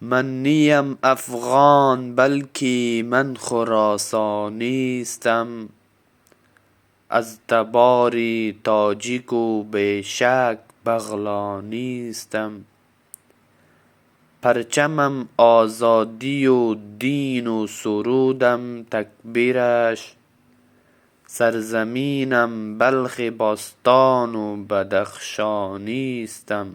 من نیم افغان بلکه من خراسانیستم، از تبار تاجیک و به شک بغلانیستم. پرچمم آزادی و دین و سرودم تکبیرش، سرزمینم بلخ باستان و بدخشانیستم.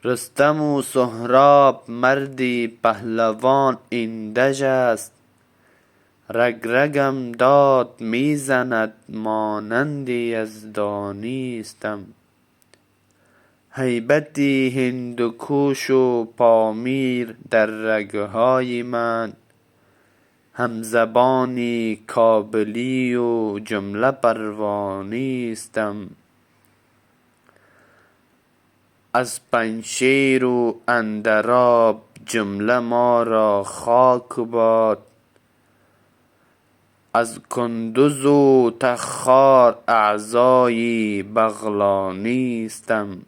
رستم و سهراب مردی پهلوان ایندژ است، رگ رگم داد می زند مانند یزدانیستم. هیبت هندوکش و پامیر در رگهای من، همزبان کابلی و جمله پروانیستم. از پنجشیر و اندراب جمله ما را خاک باد، از کندز و تخار اعضای بغلانیستم.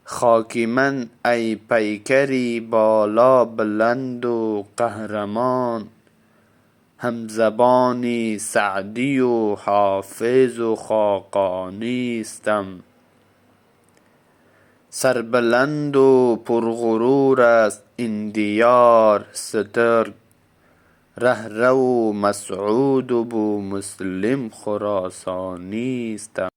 خاک من ای پیکری بالا بلند و قهرمان، همزبان سعدی و حافظ و خاقانیستم. سربلند و پرغرور است این دیار سترگ، رهرو مسعود و بومسلم خراسانیستم.